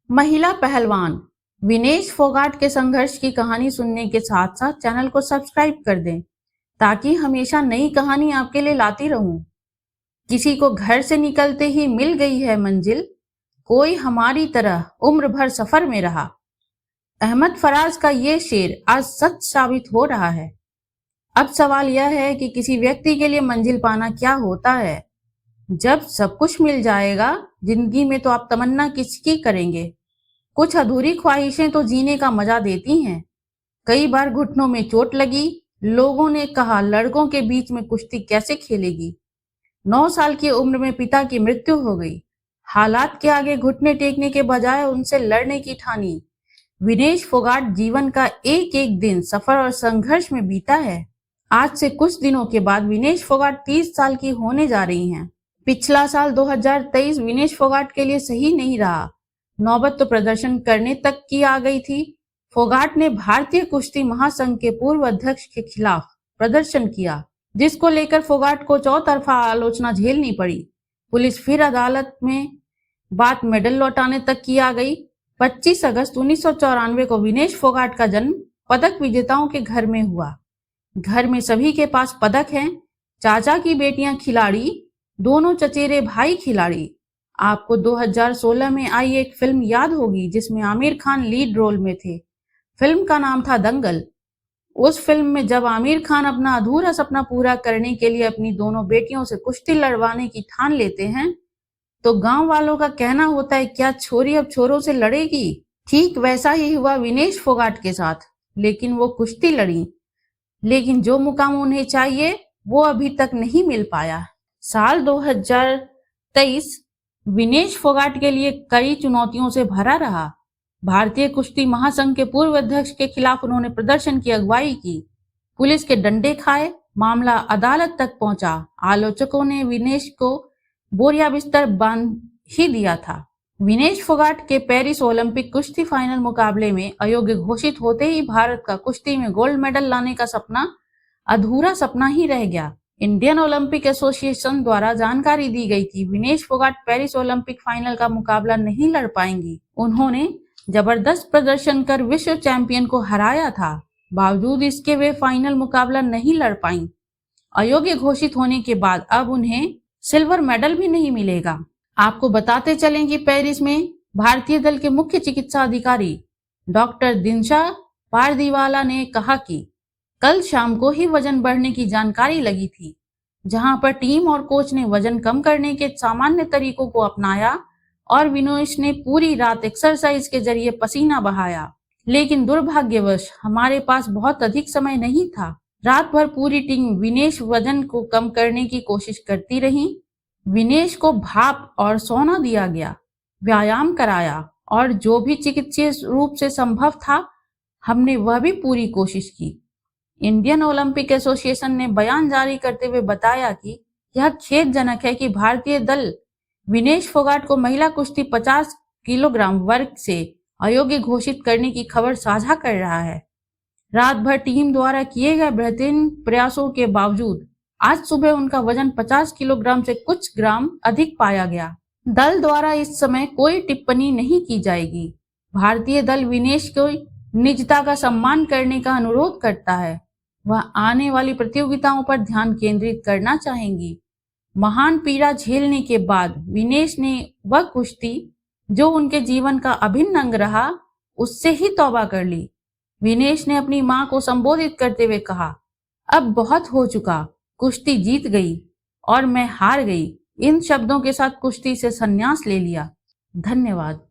महिला पहलवान विनेश फोगाट के संघर्ष की कहानी सुनने के साथ साथ चैनल को सब्सक्राइब कर दें ताकि हमेशा नई कहानी आपके लिए लाती रहूं। किसी को घर से निकलते ही मिल गई है मंजिल, कोई हमारी तरह उम्र भर सफर में रहा। अहमद फराज का ये शेर आज सच साबित हो रहा है। अब सवाल यह है कि किसी व्यक्ति के लिए मंजिल पाना क्या होता है। जब सब कुछ मिल जाएगा जिंदगी में तो आप तमन्ना किसकी करेंगे। कुछ अधूरी ख्वाहिशें तो जीने का मजा देती हैं। कई बार घुटनों में चोट लगी, लोगों ने कहा लड़कों के बीच में कुश्ती कैसे खेलेगी। 9 साल की उम्र में पिता की मृत्यु हो गई। हालात के आगे घुटने टेकने के बजाय उनसे लड़ने की ठानी। विनेश फोगाट जीवन का एक एक दिन सफर और संघर्ष में बीता है। आज से कुछ दिनों के बाद विनेश फोगाट 30 साल की होने जा रही हैं। पिछला साल 2023 विनेश फोगाट के लिए सही नहीं रहा। नौबत तो प्रदर्शन करने तक की आ गई थी। फोगाट ने भारतीय कुश्ती महासंघ के पूर्व अध्यक्ष के खिलाफ प्रदर्शन किया, जिसको लेकर फोगाट को चौतरफा आलोचना झेलनी पड़ी। पुलिस फिर अदालत में बात मेडल लौटाने तक की आ गई। 25 अगस्त 1994 को विनेश फोगाट का जन्म पदक विजेताओं के घर में हुआ। घर में सभी के पास पदक हैं। चाचा की बेटियां खिलाड़ी, दोनों चचेरे भाई खिलाड़ी। आपको 2016 में आई एक फिल्म याद होगी जिसमें आमिर खान लीड रोल में थे। फिल्म का नाम था दंगल। उस फिल्म में जब आमिर खान अपना अधूरा सपना पूरा करने के लिए अपनी दोनों बेटियों से कुश्ती लड़वाने की ठान लेते हैं तो गांव वालों का कहना होता है क्या छोरी अब छोरों से लड़ेगी। ठीक वैसा ही हुआ विनेश फोगाट के साथ। लेकिन वो कुश्ती लड़ी, लेकिन जो मुकाम उन्हें चाहिए वो अभी तक नहीं मिल पाया। साल 2023 विनेश फोगाट के लिए कई चुनौतियों से भरा रहा। भारतीय कुश्ती महासंघ के पूर्व अध्यक्ष के खिलाफ उन्होंने प्रदर्शन की अगुवाई की। पुलिस के डंडे खाए, मामला अदालत तक पहुंचा। आलोचकों ने विनेश को बोरिया बिस्तर बांध ही दिया था। विनेश फोगाट के पेरिस ओलंपिक कुश्ती फाइनल मुकाबले में अयोग्य घोषित होते ही भारत का कुश्ती में गोल्ड मेडल लाने का सपना अधूरा सपना ही रह गया। इंडियन ओलंपिक एसोसिएशन द्वारा जानकारी दी गई थी Vinesh Phogat Paris Olympic final का मुकाबला नहीं लड़ पाएंगी। उन्होंने जबरदस्त प्रदर्शन कर विश्व चैंपियन को हराया था। बावजूद इसके वे फाइनल मुकाबला नहीं लड़ पाईं। अयोग्य घोषित होने के बाद अब उन्हें सिल्वर मेडल भी नहीं मिलेगा। आपको बताते चलें कि पेरिस में भारतीय दल के मुख्य चिकित्सा अधिकारी डॉक्टर दिनशा पारदीवाला ने कहा कि कल शाम को ही वजन बढ़ने की जानकारी लगी थी, जहां पर टीम और कोच ने वजन कम करने के सामान्य तरीकों को अपनाया और विनेश ने पूरी रात एक्सरसाइज के जरिए पसीना बहाया। लेकिन दुर्भाग्यवश हमारे पास बहुत अधिक समय नहीं था। रात भर पूरी टीम विनेश वजन को कम करने की कोशिश करती रही। विनेश को भाप और सोना दिया गया, व्यायाम कराया और जो भी चिकित्सीय रूप से संभव था हमने वह भी पूरी कोशिश की। इंडियन ओलंपिक एसोसिएशन ने बयान जारी करते हुए बताया कि यह खेदजनक है कि भारतीय दल विनेश फोगाट को महिला कुश्ती 50 किलोग्राम वर्ग से अयोग्य घोषित करने की खबर साझा कर रहा है। रात भर टीम द्वारा किए गए बेहतरीन प्रयासों के बावजूद आज सुबह उनका वजन 50 किलोग्राम से कुछ ग्राम अधिक पाया गया। दल द्वारा इस समय कोई टिप्पणी नहीं की जाएगी। भारतीय दल विनेश को निजता का सम्मान करने का अनुरोध करता है। वह आने वाली प्रतियोगिताओं पर ध्यान केंद्रित करना चाहेंगी। महान पीड़ा झेलने के बाद विनेश ने वह कुश्ती जो उनके जीवन का अभिन्न अंग रहा उससे ही तौबा कर ली। विनेश ने अपनी मां को संबोधित करते हुए कहा, अब बहुत हो चुका, कुश्ती जीत गई और मैं हार गई। इन शब्दों के साथ कुश्ती से संन्यास ले लिया। धन्यवाद।